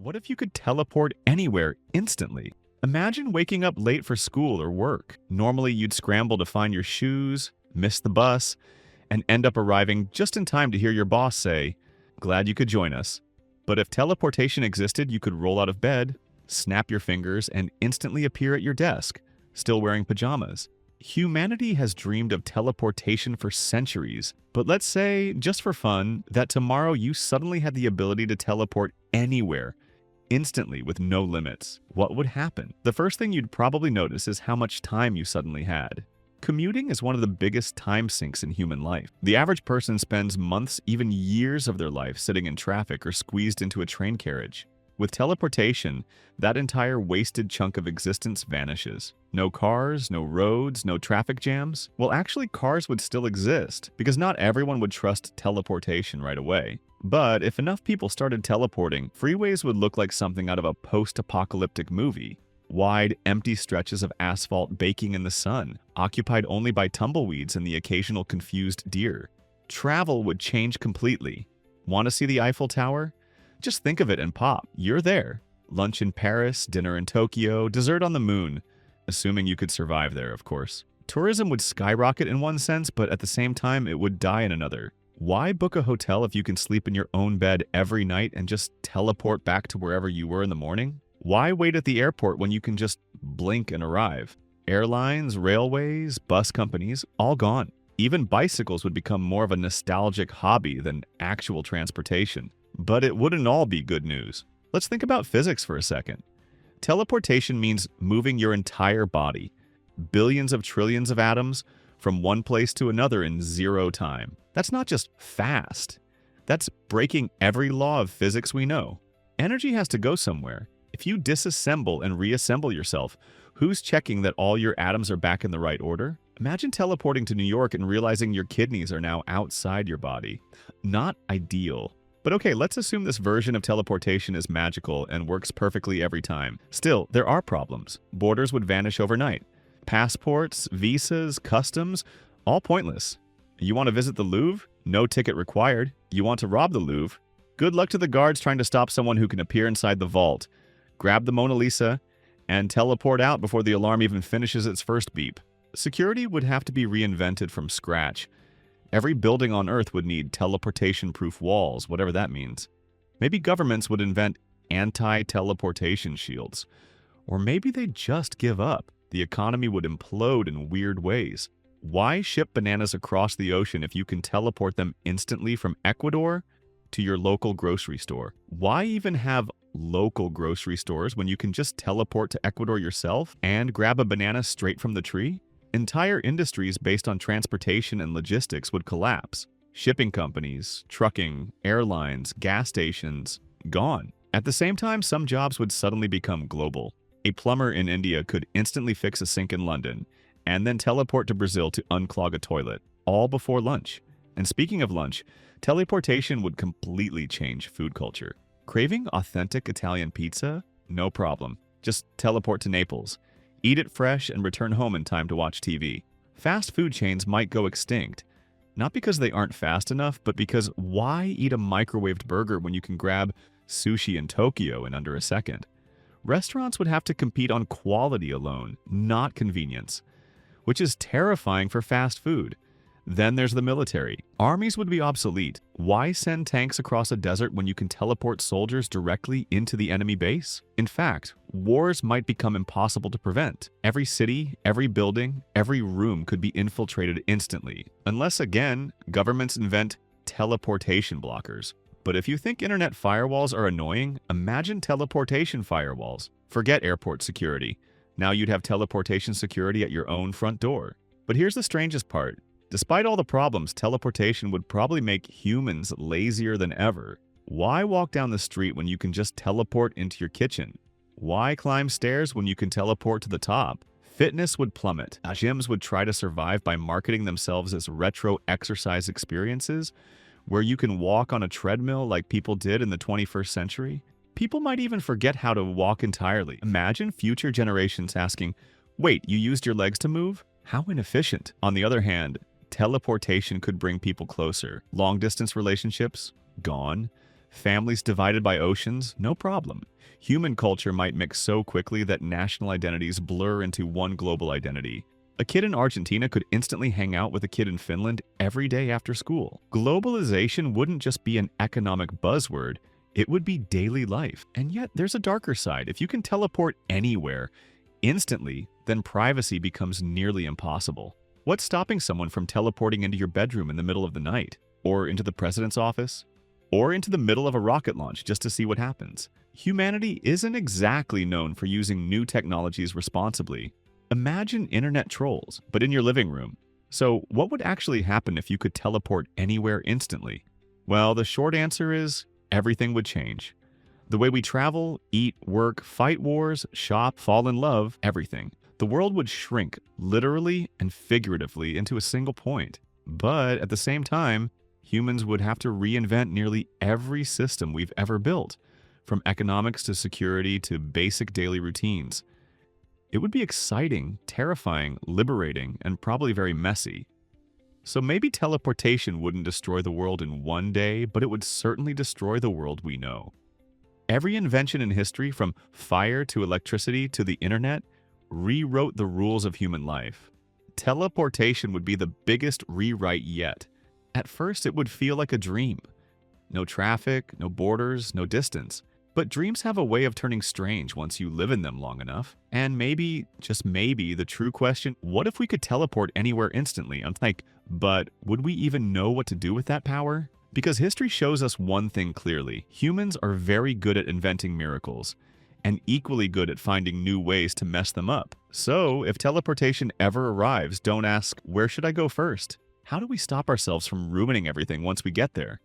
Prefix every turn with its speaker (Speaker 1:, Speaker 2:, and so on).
Speaker 1: What if you could teleport anywhere instantly? Imagine waking up late for school or work. Normally, you'd scramble to find your shoes, miss the bus, and end up arriving just in time to hear your boss say, "Glad you could join us." But if teleportation existed, you could roll out of bed, snap your fingers, and instantly appear at your desk, still wearing pajamas. Humanity has dreamed of teleportation for centuries, but let's say, just for fun, that tomorrow you suddenly had the ability to teleport anywhere, instantly with no limits. What would happen? The first thing you'd probably notice is how much time you suddenly had. Commuting is one of the biggest time sinks in human life. The average person spends months, even years of their life sitting in traffic or squeezed into a train carriage. With teleportation, that entire wasted chunk of existence vanishes. No cars, no roads, no traffic jams. Well, actually, cars would still exist, because not everyone would trust teleportation right away. But if enough people started teleporting, freeways would look like something out of a post-apocalyptic movie. Wide, empty stretches of asphalt baking in the sun, occupied only by tumbleweeds and the occasional confused deer. Travel would change completely. Want to see the Eiffel Tower? Just think of it and pop. You're there. Lunch in Paris, dinner in Tokyo, dessert on the moon. Assuming you could survive there, of course. Tourism would skyrocket in one sense, but at the same time, it would die in another. Why book a hotel if you can sleep in your own bed every night and just teleport back to wherever you were in the morning? Why wait at the airport when you can just blink and arrive? Airlines, railways, bus companies, all gone. Even bicycles would become more of a nostalgic hobby than actual transportation. But it wouldn't all be good news. Let's think about physics for a second. Teleportation means moving your entire body, billions of trillions of atoms, from one place to another in zero time. That's not just fast. That's breaking every law of physics we know. Energy has to go somewhere. If you disassemble and reassemble yourself, who's checking that all your atoms are back in the right order? Imagine teleporting to New York and realizing your kidneys are now outside your body. Not ideal. But okay, let's assume this version of teleportation is magical and works perfectly every time. Still, there are problems. Borders would vanish overnight. Passports, visas, customs, all pointless. You want to visit the Louvre? No ticket required. You want to rob the Louvre? Good luck to the guards trying to stop someone who can appear inside the vault, grab the Mona Lisa, and teleport out before the alarm even finishes its first beep. Security would have to be reinvented from scratch. Every building on Earth would need teleportation-proof walls, whatever that means. Maybe governments would invent anti-teleportation shields. Or maybe they'd just give up. The economy would implode in weird ways. Why ship bananas across the ocean if you can teleport them instantly from Ecuador to your local grocery store? Why even have local grocery stores when you can just teleport to Ecuador yourself and grab a banana straight from the tree? Entire industries based on transportation and logistics would collapse. Shipping companies, trucking, airlines, gas stations, gone. At the same time, some jobs would suddenly become global. A plumber in India could instantly fix a sink in London and then teleport to Brazil to unclog a toilet, all before lunch. And speaking of lunch, teleportation would completely change food culture. Craving authentic Italian pizza? No problem. Just teleport to Naples. Eat it fresh and return home in time to watch TV. Fast food chains might go extinct. Not because they aren't fast enough, but because why eat a microwaved burger when you can grab sushi in Tokyo in under a second? Restaurants would have to compete on quality alone, not convenience, which is terrifying for fast food. Then there's the military. Armies would be obsolete. Why send tanks across a desert when you can teleport soldiers directly into the enemy base? In fact, wars might become impossible to prevent. Every city, every building, every room could be infiltrated instantly, unless, again, governments invent teleportation blockers. But if you think internet firewalls are annoying, imagine teleportation firewalls. Forget airport security. Now you'd have teleportation security at your own front door. But here's the strangest part. Despite all the problems, teleportation would probably make humans lazier than ever. Why walk down the street when you can just teleport into your kitchen? Why climb stairs when you can teleport to the top? Fitness would plummet. Gyms would try to survive by marketing themselves as retro exercise experiences, where you can walk on a treadmill like people did in the 21st century. People might even forget how to walk entirely. Imagine future generations asking, "Wait, you used your legs to move? How inefficient." On the other hand, teleportation could bring people closer. Long-distance relationships? Gone. Families divided by oceans? No problem. Human culture might mix so quickly that national identities blur into one global identity. A kid in Argentina could instantly hang out with a kid in Finland every day after school. Globalization wouldn't just be an economic buzzword, it would be daily life. And yet, there's a darker side. If you can teleport anywhere instantly, then privacy becomes nearly impossible. What's stopping someone from teleporting into your bedroom in the middle of the night? Or into the president's office? Or into the middle of a rocket launch just to see what happens? Humanity isn't exactly known for using new technologies responsibly. Imagine internet trolls, but in your living room. So, what would actually happen if you could teleport anywhere instantly? Well, the short answer is everything would change. The way we travel, eat, work, fight wars, shop, fall in love, everything. The world would shrink, literally and figuratively, into a single point. But at the same time, humans would have to reinvent nearly every system we've ever built, from economics to security to basic daily routines. It would be exciting, terrifying, liberating, and probably very messy. So maybe teleportation wouldn't destroy the world in one day, but it would certainly destroy the world we know. Every invention in history, from fire to electricity to the internet, rewrote the rules of human life. Teleportation would be the biggest rewrite yet. At first, it would feel like a dream. No traffic, no borders, no distance. But dreams have a way of turning strange once you live in them long enough. And maybe, just maybe, the true question, what if we could teleport anywhere instantly? I'm like, but would we even know what to do with that power? Because history shows us one thing clearly. Humans are very good at inventing miracles, and equally good at finding new ways to mess them up. So, if teleportation ever arrives, don't ask, where should I go first? How do we stop ourselves from ruining everything once we get there?